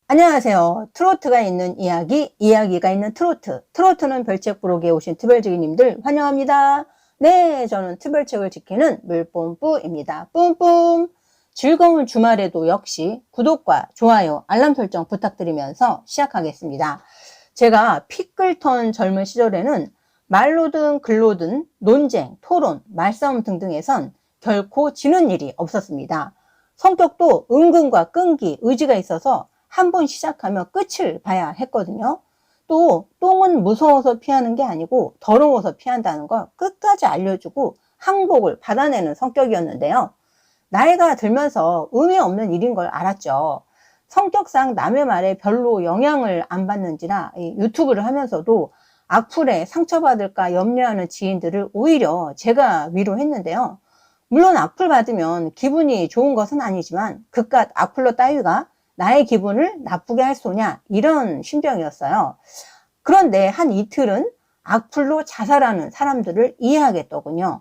안녕하세요. 트로트가 있는 이야기, 이야기가 있는 트로트. 트로트는 별책 부록에 오신 트별지기님들 환영합니다. 네, 저는 트별책을 지키는 물뽐뿌입니다. 뿜뿜! 즐거운 주말에도 역시 구독과 좋아요, 알람 설정 부탁드리면서 시작하겠습니다. 제가 피 끓던 젊은 시절에는 말로든 글로든 논쟁, 토론, 말싸움 등등에선 결코 지는 일이 없었습니다. 성격도 은근과 끈기, 의지가 있어서 한 번 시작하면 끝을 봐야 했거든요. 또 똥은 무서워서 피하는 게 아니고 더러워서 피한다는 걸 끝까지 알려주고 항복을 받아내는 성격이었는데요. 나이가 들면서 의미 없는 일인 걸 알았죠. 성격상 남의 말에 별로 영향을 안 받는지라 유튜브를 하면서도 악플에 상처받을까 염려하는 지인들을 오히려 제가 위로했는데요. 물론 악플 받으면 기분이 좋은 것은 아니지만 그깟 악플러 따위가 나의 기분을 나쁘게 할 소냐, 이런 심정이었어요. 그런데 한 이틀은 악플로 자살하는 사람들을 이해하겠더군요.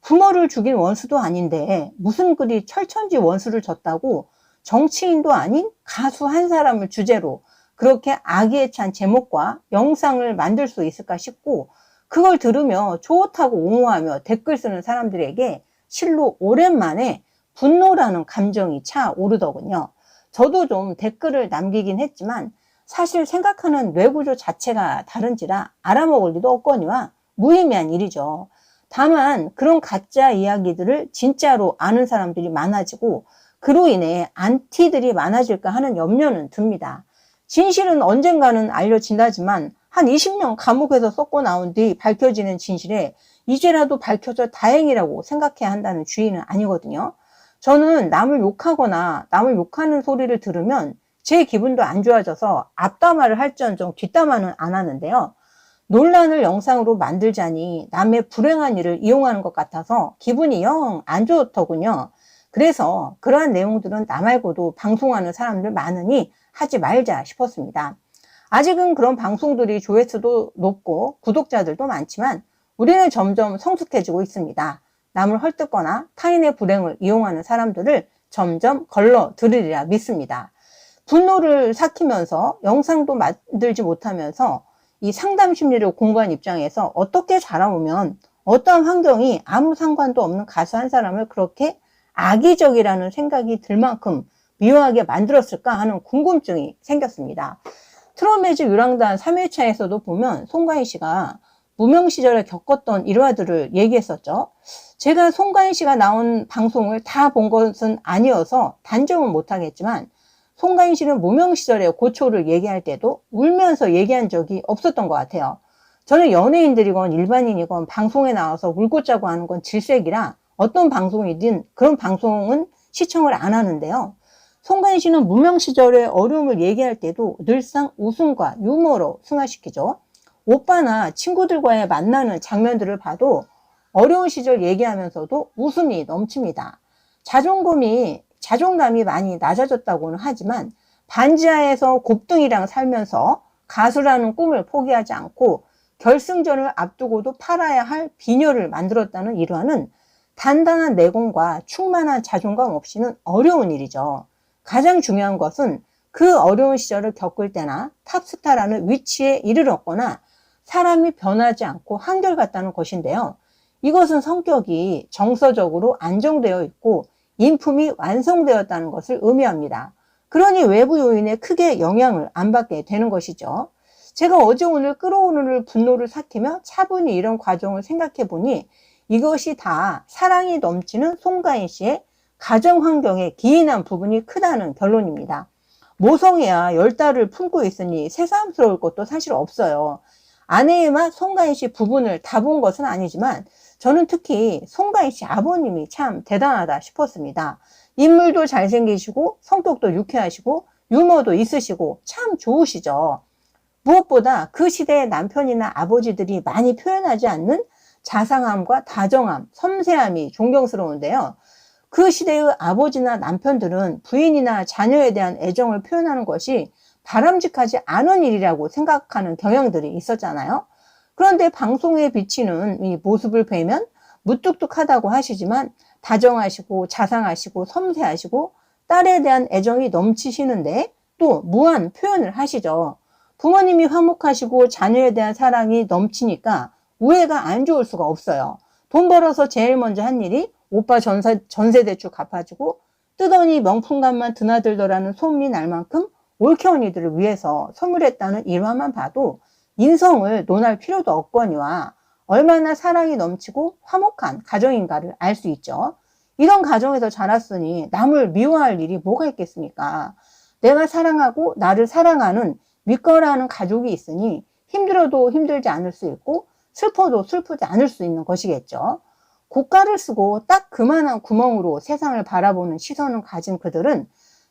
부모를 죽인 원수도 아닌데 무슨 그리 철천지 원수를 졌다고 정치인도 아닌 가수 한 사람을 주제로 그렇게 악의에 찬 제목과 영상을 만들 수 있을까 싶고, 그걸 들으며 좋다고 옹호하며 댓글 쓰는 사람들에게 실로 오랜만에 분노라는 감정이 차오르더군요. 저도 좀 댓글을 남기긴 했지만 사실 생각하는 뇌구조 자체가 다른지라 알아먹을 리도 없거니와 무의미한 일이죠. 다만 그런 가짜 이야기들을 진짜로 아는 사람들이 많아지고 그로 인해 안티들이 많아질까 하는 염려는 듭니다. 진실은 언젠가는 알려진다지만 한 20년 감옥에서 썩고 나온 뒤 밝혀지는 진실에 이제라도 밝혀져 다행이라고 생각해야 한다는 주의는 아니거든요. 저는 남을 욕하거나 남을 욕하는 소리를 들으면 제 기분도 안 좋아져서 앞담화를 할지언정 뒷담화는 안 하는데요. 논란을 영상으로 만들자니 남의 불행한 일을 이용하는 것 같아서 기분이 영 안 좋더군요. 그래서 그러한 내용들은 나 말고도 방송하는 사람들 많으니 하지 말자 싶었습니다. 아직은 그런 방송들이 조회수도 높고 구독자들도 많지만 우리는 점점 성숙해지고 있습니다. 남을 헐뜯거나 타인의 불행을 이용하는 사람들을 점점 걸러 들으리라 믿습니다. 분노를 삭히면서 영상도 만들지 못하면서 이 상담 심리를 공부한 입장에서 어떻게 자라오면 어떠한 환경이 아무 상관도 없는 가수 한 사람을 그렇게 악의적이라는 생각이 들 만큼 미워하게 만들었을까 하는 궁금증이 생겼습니다. 트롯매직 유랑단 3회차에서도 보면 송가인 씨가 무명 시절에 겪었던 일화들을 얘기했었죠. 제가 송가인 씨가 나온 방송을 다 본 것은 아니어서 단정은 못하겠지만 송가인 씨는 무명 시절에 고초를 얘기할 때도 울면서 얘기한 적이 없었던 것 같아요. 저는 연예인들이건 일반인이건 방송에 나와서 울고 짜고 하는 건 질색이라 어떤 방송이든 그런 방송은 시청을 안 하는데요. 송가인 씨는 무명 시절의 어려움을 얘기할 때도 늘상 웃음과 유머로 승화시키죠. 오빠나 친구들과의 만나는 장면들을 봐도 어려운 시절 얘기하면서도 웃음이 넘칩니다. 자존감이 많이 낮아졌다고는 하지만 반지하에서 곱등이랑 살면서 가수라는 꿈을 포기하지 않고 결승전을 앞두고도 팔아야 할 비녀를 만들었다는 일화는 단단한 내공과 충만한 자존감 없이는 어려운 일이죠. 가장 중요한 것은 그 어려운 시절을 겪을 때나 탑스타라는 위치에 이르렀거나 사람이 변하지 않고 한결같다는 것인데요. 이것은 성격이 정서적으로 안정되어 있고 인품이 완성되었다는 것을 의미합니다. 그러니 외부 요인에 크게 영향을 안 받게 되는 것이죠. 제가 어제 오늘 끌어오는 분노를 삭히며 차분히 이런 과정을 생각해 보니 이것이 다 사랑이 넘치는 송가인 씨의 가정 환경에 기인한 부분이 크다는 결론입니다. 모성애야 10달을 품고 있으니 새삼스러울 것도 사실 없어요. 아내의만 송가인 씨 부분을 다 본 것은 아니지만 저는 특히 송가인 씨 아버님이 참 대단하다 싶었습니다. 인물도 잘생기시고 성격도 유쾌하시고 유머도 있으시고 참 좋으시죠. 무엇보다 그 시대의 남편이나 아버지들이 많이 표현하지 않는 자상함과 다정함, 섬세함이 존경스러운데요. 그 시대의 아버지나 남편들은 부인이나 자녀에 대한 애정을 표현하는 것이 바람직하지 않은 일이라고 생각하는 경향들이 있었잖아요. 그런데 방송에 비치는 이 모습을 뵈면 무뚝뚝하다고 하시지만 다정하시고 자상하시고 섬세하시고 딸에 대한 애정이 넘치시는데 또 무한 표현을 하시죠. 부모님이 화목하시고 자녀에 대한 사랑이 넘치니까 우애가 안 좋을 수가 없어요. 돈 벌어서 제일 먼저 한 일이 오빠 전세 대출 갚아주고 뜨더니 명품값만 드나들더라는 소문이 날 만큼 올케 언니들을 위해서 선물했다는 일화만 봐도 인성을 논할 필요도 없거니와 얼마나 사랑이 넘치고 화목한 가정인가를 알 수 있죠. 이런 가정에서 자랐으니 남을 미워할 일이 뭐가 있겠습니까? 내가 사랑하고 나를 사랑하는 믿거라 하는 가족이 있으니 힘들어도 힘들지 않을 수 있고 슬퍼도 슬프지 않을 수 있는 것이겠죠. 고가를 쓰고 딱 그만한 구멍으로 세상을 바라보는 시선을 가진 그들은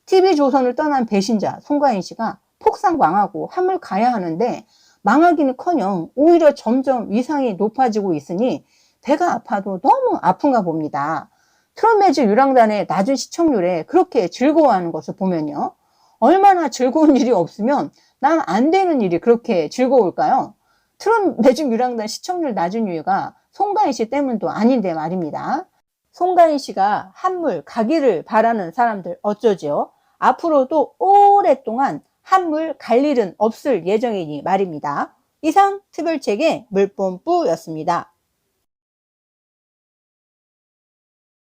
TV조선을 떠난 배신자 송가인 씨가 폭삭 망하고 한물 가야 하는데 망하기는커녕 오히려 점점 위상이 높아지고 있으니 배가 아파도 너무 아픈가 봅니다. 트롯매직 유랑단의 낮은 시청률에 그렇게 즐거워하는 것을 보면요. 얼마나 즐거운 일이 없으면 남 안 되는 일이 그렇게 즐거울까요? 트롯매직 유랑단 시청률 낮은 이유가 송가인 씨 때문도 아닌데 말입니다. 송가인 씨가 한물 가기를 바라는 사람들 어쩌지요? 앞으로도 오랫동안 한물 갈 일은 없을 예정이니 말입니다. 이상 특별책의 물뽐뿌였습니다.